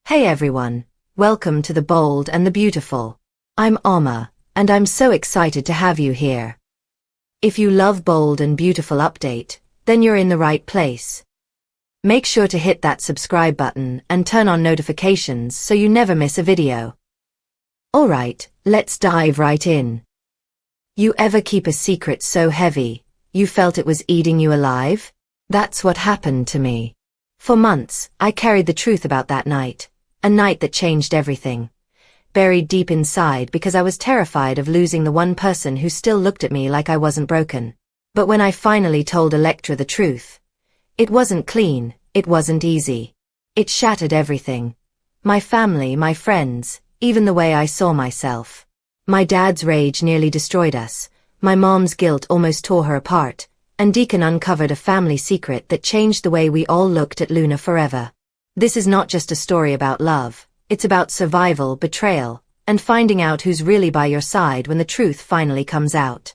Hey everyone, welcome to The Bold and the Beautiful. I'm Oma, and I'm so excited to have you here. If you love Bold and Beautiful update, then you're in the right place. Make sure to hit that subscribe button and turn on notifications so you never miss a video. Alright, let's dive right in. You ever keep a secret so heavy, you felt it was eating you alive? That's what happened to me. For months, I carried the truth about that night. A night that changed everything. Buried deep inside because I was terrified of losing the one person who still looked at me like I wasn't broken. But when I finally told Electra the truth, it wasn't clean, it wasn't easy. It shattered everything. My family, my friends, even the way I saw myself. My dad's rage nearly destroyed us, my mom's guilt almost tore her apart, and Deacon uncovered a family secret that changed the way we all looked at Luna forever. This is not just a story about love, it's about survival, betrayal, and finding out who's really by your side when the truth finally comes out.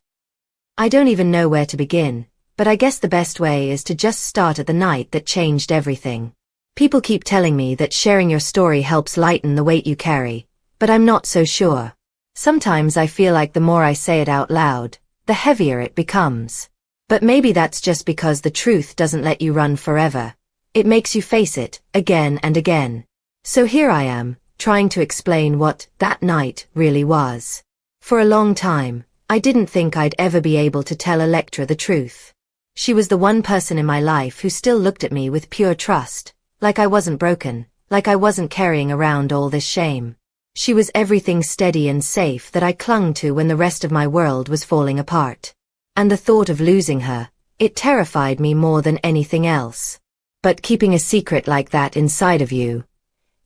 I don't even know where to begin, but I guess the best way is to just start at the night that changed everything. People keep telling me that sharing your story helps lighten the weight you carry, but I'm not so sure. Sometimes I feel like the more I say it out loud, the heavier it becomes. But maybe that's just because the truth doesn't let you run forever. It makes you face it, again and again. So here I am, trying to explain what that night really was. For a long time, I didn't think I'd ever be able to tell Electra the truth. She was the one person in my life who still looked at me with pure trust, like I wasn't broken, like I wasn't carrying around all this shame. She was everything steady and safe that I clung to when the rest of my world was falling apart. And the thought of losing her, it terrified me more than anything else. But keeping a secret like that inside of you,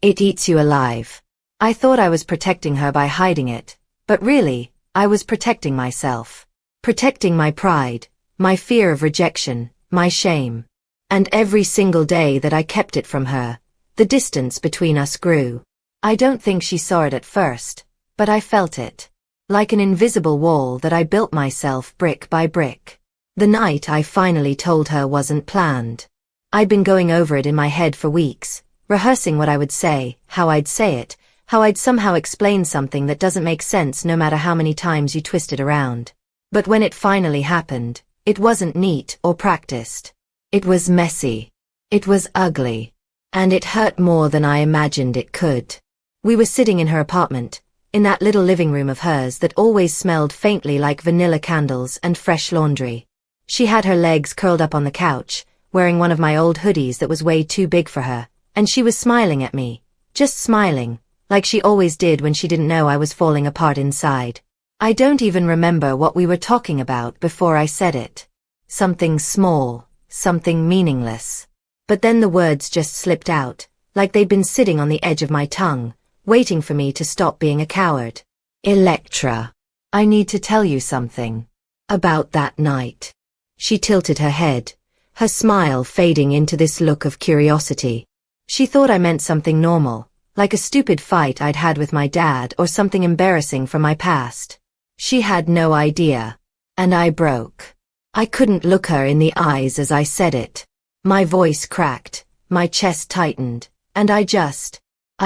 it eats you alive. I thought I was protecting her by hiding it, but really, I was protecting myself. Protecting my pride, my fear of rejection, my shame. And every single day that I kept it from her, the distance between us grew. I don't think she saw it at first, but I felt it. Like an invisible wall that I built myself brick by brick. The night I finally told her wasn't planned. I'd been going over it in my head for weeks, rehearsing what I would say, how I'd say it, how I'd somehow explain something that doesn't make sense no matter how many times you twist it around. But when it finally happened, it wasn't neat or practiced. It was messy. It was ugly. And it hurt more than I imagined it could. We were sitting in her apartment, in that little living room of hers that always smelled faintly like vanilla candles and fresh laundry. She had her legs curled up on the couch, wearing one of my old hoodies that was way too big for her, and she was smiling at me, just smiling, like she always did when she didn't know I was falling apart inside. I don't even remember what we were talking about before I said it. Something small, something meaningless. But then the words just slipped out, like they'd been sitting on the edge of my tongue, waiting for me to stop being a coward. Electra, I need to tell you something. About that night. She tilted her head, her smile fading into this look of curiosity. She thought I meant something normal, like a stupid fight I'd had with my dad or something embarrassing from my past. She had no idea. And I broke. I couldn't look her in the eyes as I said it. My voice cracked, my chest tightened, and I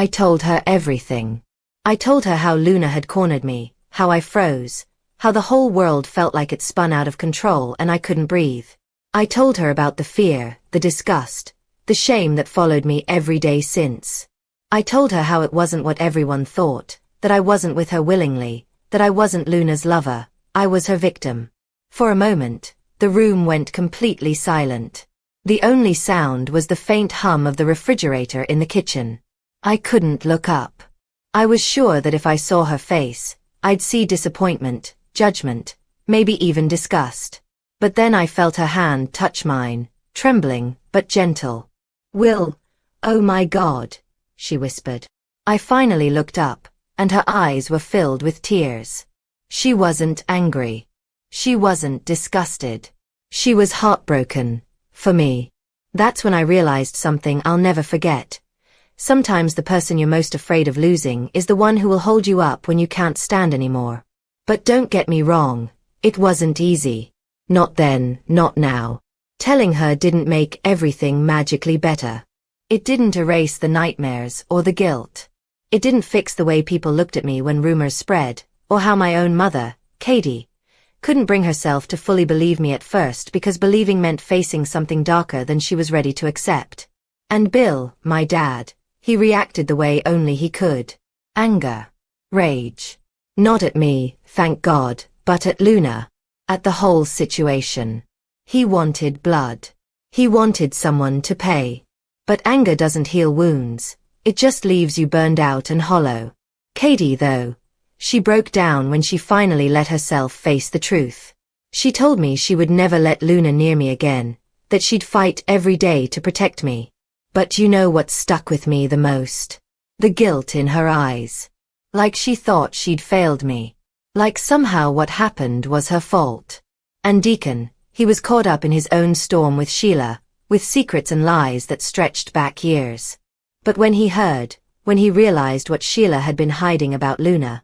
told her everything. I told her how Luna had cornered me, how I froze, how the whole world felt like it spun out of control and I couldn't breathe. I told her about the fear, the disgust, the shame that followed me every day since. I told her how it wasn't what everyone thought, that I wasn't with her willingly, that I wasn't Luna's lover, I was her victim. For a moment, the room went completely silent. The only sound was the faint hum of the refrigerator in the kitchen. I couldn't look up. I was sure that if I saw her face, I'd see disappointment, judgment, maybe even disgust. But then I felt her hand touch mine, trembling, but gentle. "Will, oh my God," she whispered. I finally looked up, and her eyes were filled with tears. She wasn't angry. She wasn't disgusted. She was heartbroken, for me. That's when I realized something I'll never forget. Sometimes the person you're most afraid of losing is the one who will hold you up when you can't stand anymore. But don't get me wrong, it wasn't easy. Not then, not now. Telling her didn't make everything magically better. It didn't erase the nightmares or the guilt. It didn't fix the way people looked at me when rumors spread, or how my own mother, Katie, couldn't bring herself to fully believe me at first because believing meant facing something darker than she was ready to accept. And Bill, my dad, he reacted the way only he could. Anger. Rage. Not at me, thank God, but at Luna. At the whole situation. He wanted blood. He wanted someone to pay. But anger doesn't heal wounds. It just leaves you burned out and hollow. Katie, though, she broke down when she finally let herself face the truth. She told me she would never let Luna near me again, that she'd fight every day to protect me. But you know what stuck with me the most? The guilt in her eyes. Like she thought she'd failed me. Like somehow what happened was her fault. And Deacon, he was caught up in his own storm with Sheila, with secrets and lies that stretched back years. But when he realized what Sheila had been hiding about Luna,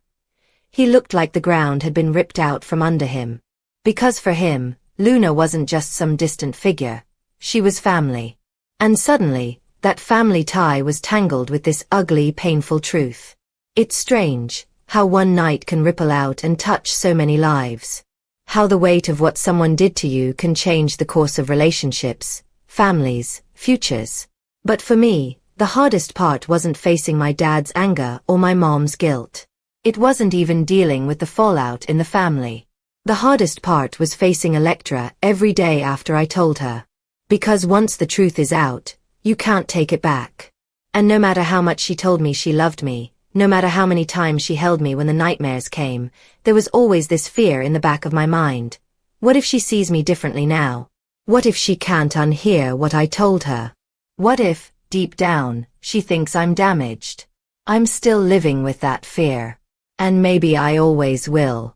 he looked like the ground had been ripped out from under him. Because for him, Luna wasn't just some distant figure. She was family. And suddenly, that family tie was tangled with this ugly, painful truth. It's strange, how one night can ripple out and touch so many lives. How the weight of what someone did to you can change the course of relationships, families, futures. But for me, the hardest part wasn't facing my dad's anger or my mom's guilt. It wasn't even dealing with the fallout in the family. The hardest part was facing Electra every day after I told her. Because once the truth is out, you can't take it back. And no matter how much she told me she loved me, no matter how many times she held me when the nightmares came, there was always this fear in the back of my mind. What if she sees me differently now? What if she can't unhear what I told her? What if, deep down, she thinks I'm damaged? I'm still living with that fear. And maybe I always will.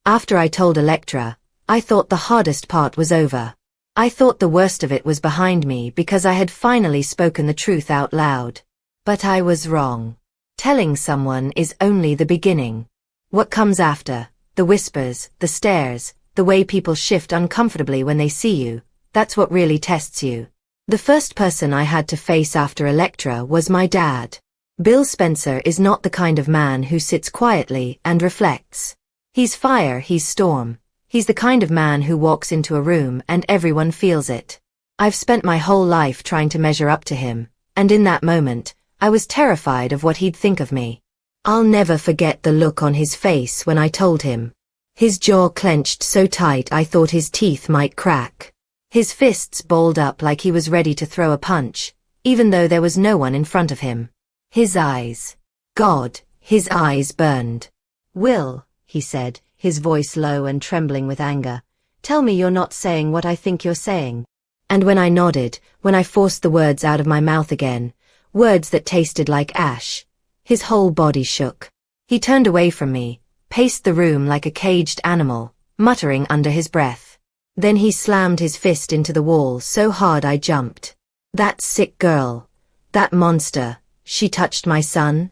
After I told Electra, I thought the hardest part was over. I thought the worst of it was behind me because I had finally spoken the truth out loud. But I was wrong. Telling someone is only the beginning. What comes after, the whispers, the stares, the way people shift uncomfortably when they see you, that's what really tests you. The first person I had to face after Electra was my dad. Bill Spencer is not the kind of man who sits quietly and reflects. He's fire, he's storm. He's the kind of man who walks into a room and everyone feels it. I've spent my whole life trying to measure up to him, and in that moment, I was terrified of what he'd think of me. I'll never forget the look on his face when I told him. His jaw clenched so tight I thought his teeth might crack. His fists balled up like he was ready to throw a punch, even though there was no one in front of him. His eyes. God, his eyes burned. Will, he said, his voice low and trembling with anger, tell me you're not saying what I think you're saying. And when I nodded, when I forced the words out of my mouth again, words that tasted like ash, his whole body shook. He turned away from me, paced the room like a caged animal, muttering under his breath. Then he slammed his fist into the wall so hard I jumped. That sick girl. That monster. She touched my son?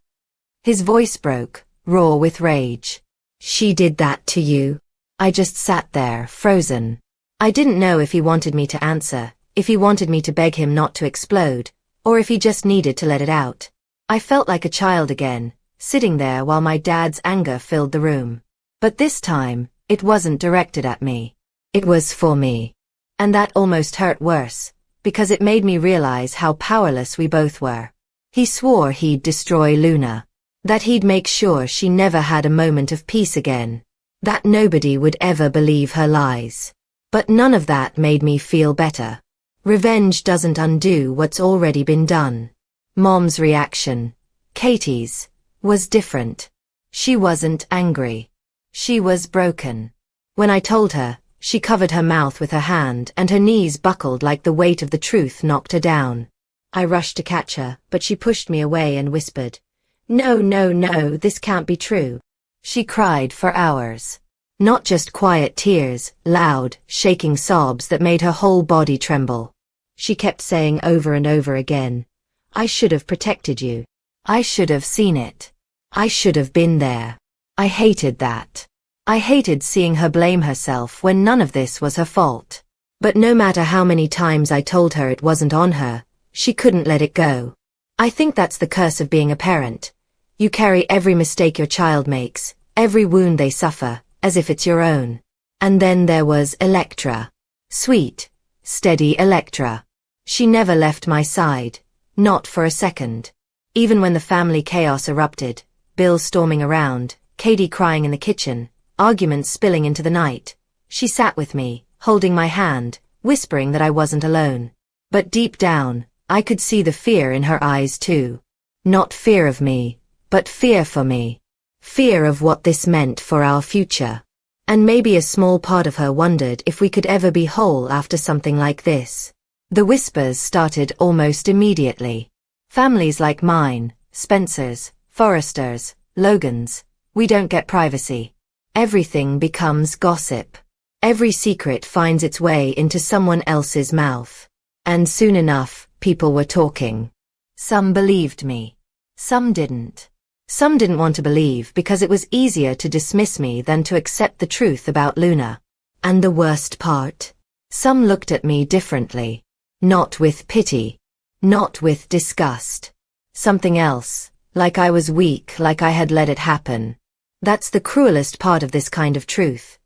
His voice broke, raw with rage. She did that to you? I just sat there, frozen. I didn't know if he wanted me to answer, if he wanted me to beg him not to explode, or if he just needed to let it out. I felt like a child again, sitting there while my dad's anger filled the room. But this time, it wasn't directed at me. It was for me. And that almost hurt worse, because it made me realize how powerless we both were. He swore he'd destroy Luna. That he'd make sure she never had a moment of peace again. That nobody would ever believe her lies. But none of that made me feel better. Revenge doesn't undo what's already been done. Mom's reaction, Katie's, was different. She wasn't angry. She was broken. When I told her, she covered her mouth with her hand and her knees buckled like the weight of the truth knocked her down. I rushed to catch her, but she pushed me away and whispered, "No, no, no, this can't be true." She cried for hours. Not just quiet tears, loud, shaking sobs that made her whole body tremble. She kept saying over and over again, "I should have protected you. I should have seen it. I should have been there." I hated that. I hated seeing her blame herself when none of this was her fault. But no matter how many times I told her it wasn't on her, She couldn't let it go. I think that's the curse of being a parent. You carry every mistake your child makes, every wound they suffer, as if it's your own. And then there was Electra. Sweet, steady Electra. She never left my side, not for a second. Even when the family chaos erupted, Bill storming around, Katie crying in the kitchen, arguments spilling into the night, she sat with me, holding my hand, whispering that I wasn't alone. But deep down, I could see the fear in her eyes too. Not fear of me, but fear for me. Fear of what this meant for our future. And maybe a small part of her wondered if we could ever be whole after something like this. The whispers started almost immediately. Families like mine, Spencer's, Forrester's, Logan's, we don't get privacy. Everything becomes gossip. Every secret finds its way into someone else's mouth. And soon enough, people were talking. Some believed me. Some didn't. Some didn't want to believe because it was easier to dismiss me than to accept the truth about Luna. And the worst part? Some looked at me differently. Not with pity. Not with disgust. Something else, like I was weak, like I had let it happen. That's the cruelest part of this kind of truth.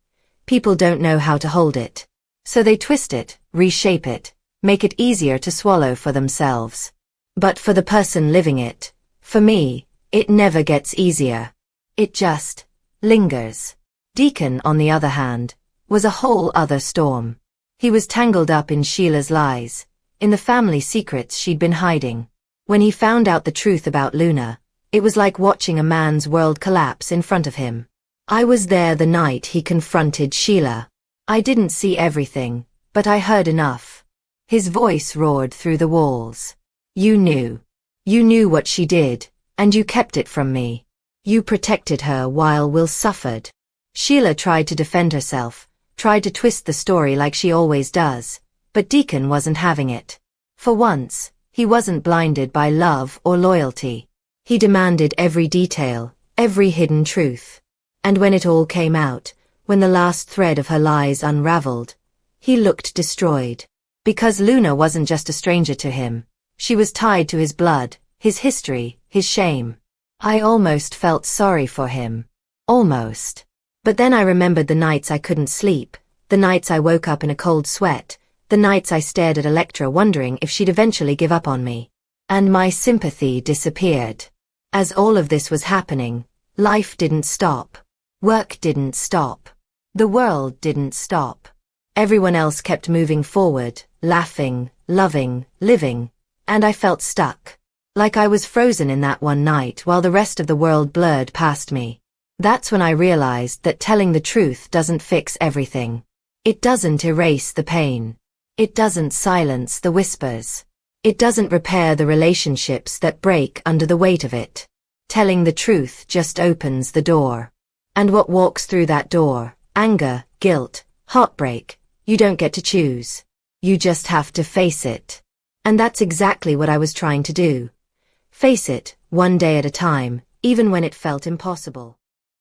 People don't know how to hold it. So they twist it, reshape it, make it easier to swallow for themselves. But for the person living it, for me, it never gets easier. It just lingers. Deacon, on the other hand, was a whole other storm. He was tangled up in Sheila's lies, in the family secrets she'd been hiding. When he found out the truth about Luna, it was like watching a man's world collapse in front of him. I was there the night he confronted Sheila. I didn't see everything, but I heard enough. His voice roared through the walls. You knew. You knew what she did, and you kept it from me. You protected her while Will suffered. Sheila tried to defend herself, tried to twist the story like she always does, but Deacon wasn't having it. For once, he wasn't blinded by love or loyalty. He demanded every detail, every hidden truth. And when it all came out, when the last thread of her lies unraveled, he looked destroyed. Because Luna wasn't just a stranger to him. She was tied to his blood, his history, his shame. I almost felt sorry for him. Almost. But then I remembered the nights I couldn't sleep, the nights I woke up in a cold sweat, the nights I stared at Electra wondering if she'd eventually give up on me. And my sympathy disappeared. As all of this was happening, life didn't stop. Work didn't stop. The world didn't stop. Everyone else kept moving forward, laughing, loving, living, and I felt stuck. Like I was frozen in that one night while the rest of the world blurred past me. That's when I realized that telling the truth doesn't fix everything. It doesn't erase the pain. It doesn't silence the whispers. It doesn't repair the relationships that break under the weight of it. Telling the truth just opens the door. And what walks through that door? Anger, guilt, heartbreak. You don't get to choose. You just have to face it. And that's exactly what I was trying to do. Face it, one day at a time, even when it felt impossible.